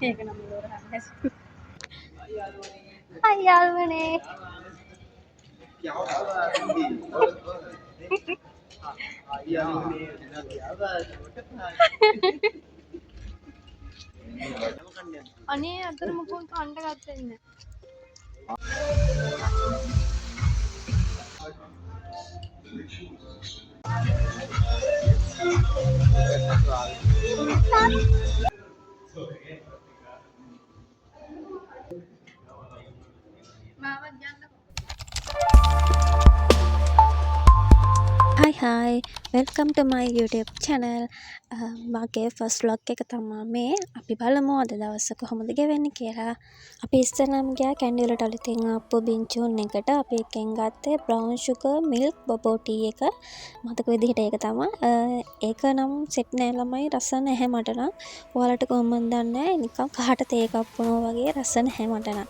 ඒක නම් ඉවර හැස්. අයියාළුවනේ. අනේ අතර මොකෝ කණ්ඩ ගත්තෙන්නේ. මාවත් යන්නකෝ. Hi, welcome to my YouTube channel. මගේ ෆස්ට් vlog එක තමයි මේ. අපි බලමු අද දවස කොහොමද ගෙවෙන්නේ කියලා. අපි ඉස්සෙල්ලාම ගියා කැන්ඩි වලට අලුතෙන් ආපු බින්චුන් එකට. අපි එකෙන් ගත්තේ brown sugar milk boba tea එක. මතක විදිහට ඒක තමයි. ඒක නම් සෙට් නෑ ළමයි රස නැහැ මට නම්. ඔයාලට කොහොමද දන්නේ? නිකන් කහට තේ එකක් බොනවා වගේ රස නැහැ මට නම්.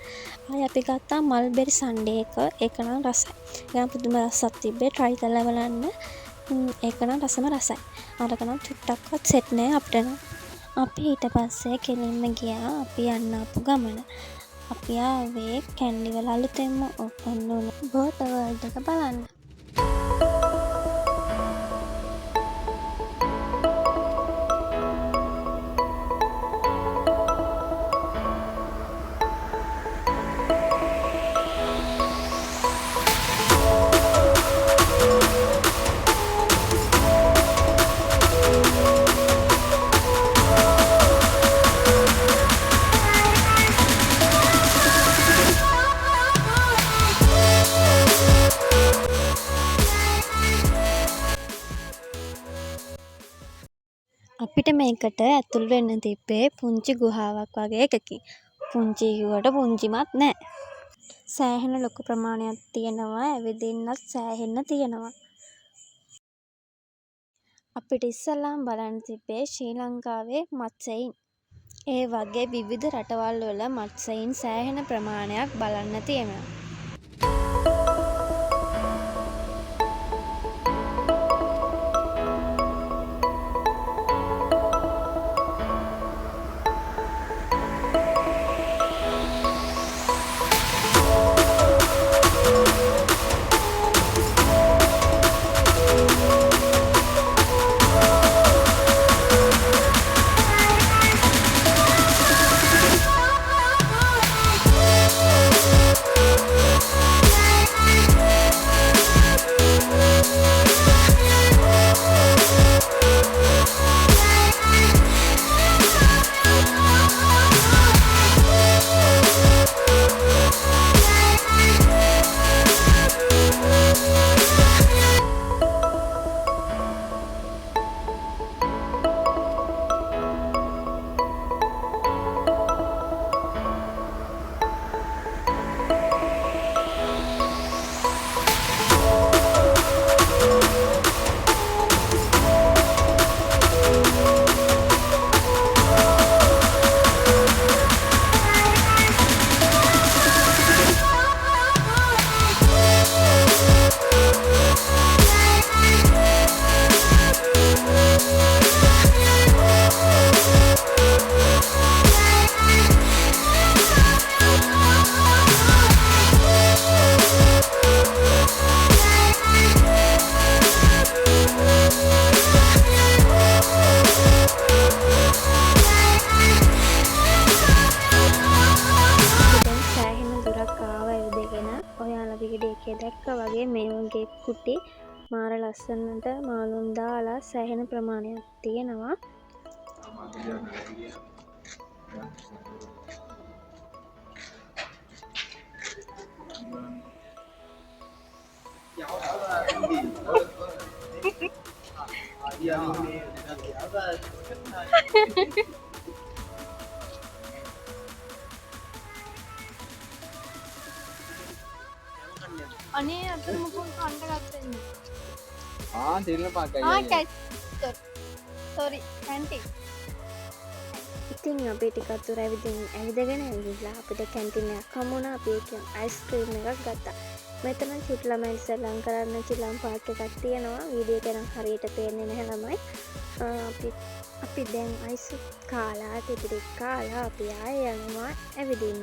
ආයි අපි ගත්තා මල්බෙරි සන්ඩේ එක. ඒක නම් රසයි. ඒක පුදුම රසක් තිබ්බේ. try කරලා බලන්න. ඒක නම් රසම රසයි. අරක නම් චුට්ටක්වත් සෙට් නෑ අපිට නම්. අපි ඊට පස්සේ කෙලින්ම ගියා අපි යන්න ආපු ගමන. අපි ආවේ කැන්ඩි වල අලුතෙන්ම ඕපන් වුණු බෝටර් වර්ල්ඩ් එක බලන්න. අපිට මේකට ඇතුල් වෙන්න තිබ්බේ පුංචි ගුහාවක් වගේ එකකින්. පුංචි කිව්වට පුංචිමත් නෑ. සෑහෙන ලොකු ප්‍රමාණයක් තියෙනවා. ඇවිදින්නත් සෑහෙන්න තියෙනවා. අපිට ඉස්සෙල්ලාම බලන්න තිබ්බේ ශ්‍රී ලංකාවේ මත්ස්‍යයින්. ඒ වගේ විවිධ රටවල් වල මත්ස්‍යයින් සෑහෙන ප්‍රමාණයක් බලන්න තියෙනවා. ඔයාලා වීඩියෝ එකේ දැක්කා වගේ මේ වගේ කුටි මාර ලස්සනට මාළුන් දාලා සෑහෙන ප්‍රමාණයක් තියෙනවා. අනේ අතර මොකෝ කණ්ඩ ගත්තෙන්නේ. තිරන පාකයි. සෝරි කැන්ටි. ඉතින් අපි ටිකක් දුර ඇවිදගෙන ඇවිල්ලා අපිට කැන්ටින් එකක් හමු වුණා. අපි ඒකෙන් අයිස්ක්‍රීම් එකක් ගත්තා. මෙතන චුට් ළමයි සෙල්ලම් කරන්න චිලම් පාක් එකක් තියෙනවා. වීඩියෝ එක නම් හරියට පේන්නේ නැහැ ළමයි. අපි දැන් අයිස් කාලා ටිකටික් කාලා අපි ආය යනවා ඇවිදින්න.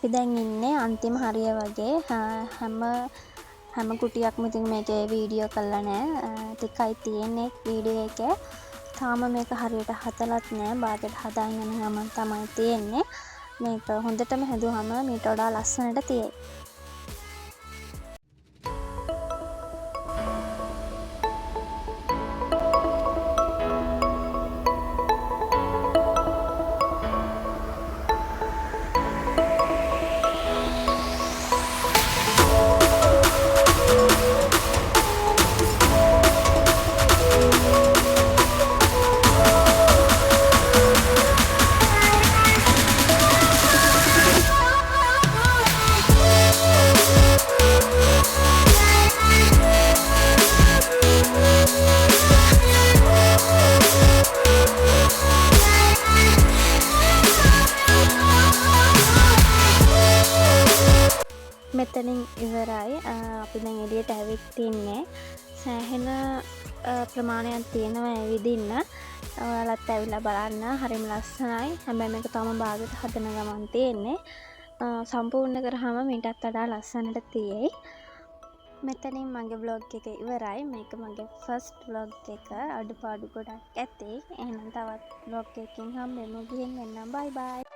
අපි දැන් ඉන්නේ අන්තිම හරිය වගේ. හැම කුටියක්ම ඉතින් මේකේ වීඩියෝ කරලා නැහැ. ටිකයි තියෙන්නේ වීඩියෝ එකේ. තාම මේක හරියට හදලත් නැහැ. බාගෙට හදාගෙන යන ගමන් තමයි තියෙන්නේ. මේක හොඳටම හැදුවම මීට වඩා ලස්සනට තියෙයි. මෙතනින් ඉවරයි. අපි දැන් එළියට ඇවිත් ඉන්නේ. සෑහෙන ප්‍රමාණයක් තියෙනවා ඇවිදින්න. ඔයාලත් ඇවිල්ලා බලන්න. හරිම ලස්සනයි. හැබැයි මේක තම භාගයට හදන ගමන් තියෙන්නේ. සම්පූර්ණ කරාම මීටත් වඩා ලස්සනට තියෙයි. මෙතනින් මගේ vlog එක ඉවරයි. මේක මගේ first vlog එක. අඩුපාඩු ගොඩක් ඇති. එහෙනම් තවත් vlog එකකින් හම්බෙමු. ගිහින් එන්නම්. bye bye.